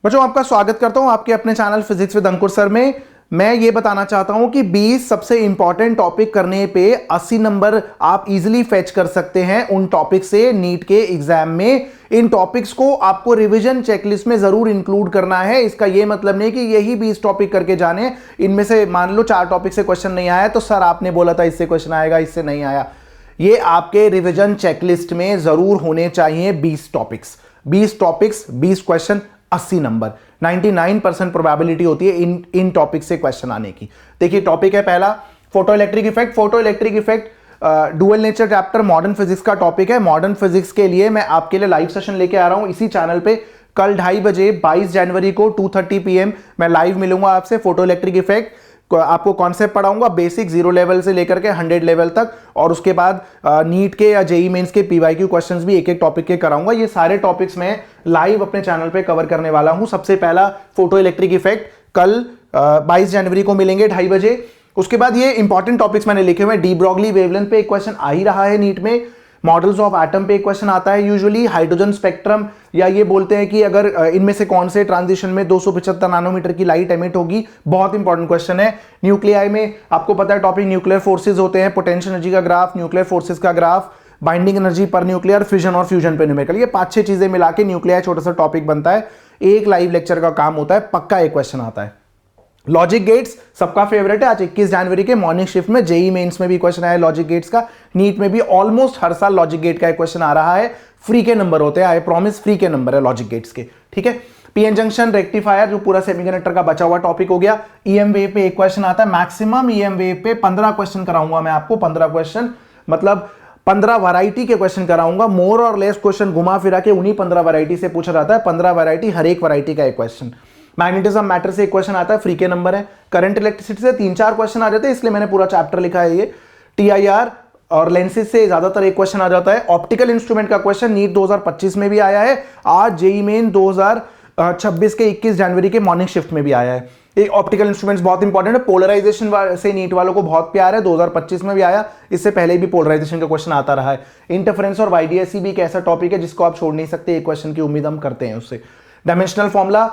बच्चों आपका स्वागत करता हूं आपके अपने channel physics with Ankur sir में। मैं ये बताना चाहता हूं कि 20 सबसे इंपॉर्टेंट टॉपिक करने पे 80 नंबर आप इजीली फेच कर सकते हैं उन टॉपिक से नीट के एग्जाम में। इन टॉपिक्स को आपको रिवीजन चेकलिस्ट में जरूर इंक्लूड करना है। इसका यह मतलब नहीं कि यही 20 टॉपिक करके जाने, इनमें से मान लो 4 टॉपिक से क्वेश्चन नहीं आया तो सर आपने बोला था इससे क्वेश्चन आएगा, इससे नहीं आया। ये आपके रिवीजन चेकलिस्ट में जरूर होने चाहिए 20 topics, 20 topics 20 question 80 number. 99% probability होती है इन टॉपिक से क्वेश्चन आने की। देखिए टॉपिक है पहला photo electric effect. Photo electric effect dual nature chapter modern physics का टॉपिक है। मॉडर्न फिजिक्स के लिए मैं आपके लिए लाइव सेशन लेके आ रहा हूं इसी चैनल पे। कल 2:30 बजे 22 जनवरी को 2:30 PM मैं लाइव मिलूंगा आपसे। फोटो इलेक्ट्रिक इफेक्ट आपको कॉन्सेप्ट पढ़ाऊंगा, बेसिक 0 लेवल से लेकर के 100 लेवल तक, और उसके बाद नीट के या जेई मेंस के पीवाईक्यू क्वेश्चंस भी एक एक टॉपिक के कराऊंगा। ये सारे टॉपिक्स मैं लाइव अपने चैनल पे कवर करने वाला हूं। सबसे पहला फोटो इलेक्ट्रिक इफेक्ट कल 22 जनवरी को मिलेंगे 2:30 बजे। उसके बाद ये इंपॉर्टेंट टॉपिक्स मैंने लिखे हुए हैं। डी ब्रॉगली वेवलेंथ पे एक क्वेश्चन आ ही रहा है नीट में। मॉडल्स ऑफ एटम पे एक क्वेश्चन आता है यूजुअली। हाइड्रोजन स्पेक्ट्रम, या ये बोलते हैं कि अगर इनमें से कौन से ट्रांजिशन में 275 नैनोमीटर की लाइट एमिट होगी, बहुत इंपॉर्टेंट क्वेश्चन है। न्यूक्लियाई में आपको पता है टॉपिक न्यूक्लियर फोर्सेज होते हैं, पोटेंशियल एनर्जी का ग्राफ, न्यूक्लियर फोर्सेज का ग्राफ, बाइंडिंग एनर्जी पर न्यूक्लियर, फिजन और फ्यूजन पे न्यूमेरिकल। ये 5-6 चीजें मिला के न्यूक्लियाई छोटा सा टॉपिक बनता है। एक लाइव लेक्चर का काम होता है, पक्का एक क्वेश्चन आता है। लॉजिक गेट्स सबका फेवरेट है। आज 21 जनवरी के मॉर्निंग शिफ्ट में जेई मेंस में भी क्वेश्चन आया लॉजिक गेट्स का। नीट में भी ऑलमोस्ट हर साल लॉजिक गेट का एक क्वेश्चन आ रहा है। फ्री के नंबर होते हैं, आई प्रॉमिस, फ्री के नंबर है लॉजिक गेट्स के, ठीक है। पीएन जंक्शन रेक्टिफायर जो पूरा सेमीकंडक्टर का बचा हुआ टॉपिक हो गया। ईएम वेव पे एक क्वेश्चन आता है। मैक्सिमम ईएम वेव पे 15 क्वेश्चन कराऊंगा मैं आपको। 15 क्वेश्चन मतलब 15 वैरायटी के क्वेश्चन कराऊंगा। मोर और लेस क्वेश्चन घुमा फिरा के उन्हीं 15 वैरायटी से पूछा जाता है। 15 वैरायटी, हर एक वैरायटी का एक क्वेश्चन। मैग्नेटिज्म मैटर से एक क्वेश्चन आता है, फ्री के नंबर है। करंट इलेक्ट्रिसिटी से 3-4 क्वेश्चन आ जाते हैं, इसलिए मैंने पूरा चैप्टर लिखा है ये। टीआईआर और लेंसेज से ज्यादातर एक क्वेश्चन आ जाता है। ऑप्टिकल इंस्ट्रूमेंट का क्वेश्चन नीट 2025 में भी आया है। आज जेई मेन 2026 के 21 जनवरी के मॉर्निंग शिफ्ट में भी आया है। एक ऑप्टिकल इंस्ट्रूमेंट्स बहुत इंपॉर्टेंट है। पोलराइजेशन से नीट वालों को बहुत प्यार है, 2025 में भी आया। इससे पहले भी पोलराइजेशन का क्वेश्चन आता रहा है। इंटरफेरेंस और वाईडीएससी भी एक ऐसा टॉपिक है जिसको आप छोड़ नहीं सकते, एक क्वेश्चन की उम्मीद हम करते हैं उससे। डायमेंशनल फॉर्मूला,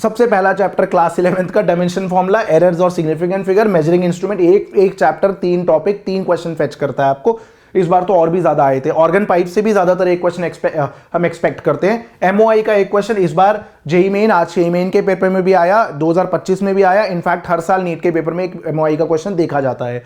सबसे पहला चैप्टर क्लास 11th का डायमेंशन फॉर्मूला, एरर्स और सिग्निफिकेंट फिगर, मेजरिंग इंस्ट्रूमेंट। एक चैप्टर 3 टॉपिक 3 क्वेश्चन फेच करता है आपको। इस बार तो और भी ज्यादा आए थे। ऑर्गन पाइप से भी ज्यादातर एक क्वेश्चन हम एक्सपेक्ट करते हैं। एमओआई का एक क्वेश्चन इस बार जेई मेन, आज जेई मेन के पेपर में भी आया, 2025 में भी आया। इनफैक्ट हर साल नीट के पेपर में एक एमओआई का क्वेश्चन देखा जाता है।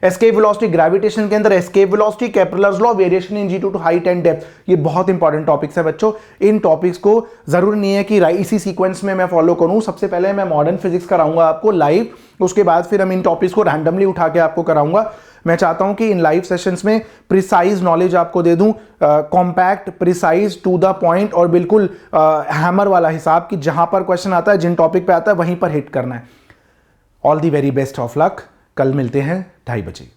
एस्केप वेलोसिटी, ग्रेविटेशन के अंदर escape velocity, Kepler's law, variation in g to height and depth, ये बहुत इंपॉर्टेंट टॉपिक्स है बच्चों। इन टॉपिक्स को जरूरी नहीं है कि इसी सीक्वेंस में मैं फॉलो करूं। सबसे पहले मैं मॉडर्न फिजिक्स कराऊंगा आपको लाइव, उसके बाद फिर हम इन टॉपिक्स को रैंडमली उठा के आपको कराऊंगा। मैं चाहता हूं कि इन लाइव सेशंस में प्रिसाइज नॉलेज आपको दे दूं, compact, precise, to the point, और बिल्कुल हैमर वाला हिसाब कि जहां पर क्वेश्चन आता है, जिन टॉपिक पे आता है वहीं पर हिट करना है। All the very best of luck. कल मिलते हैं 2:30 बजे।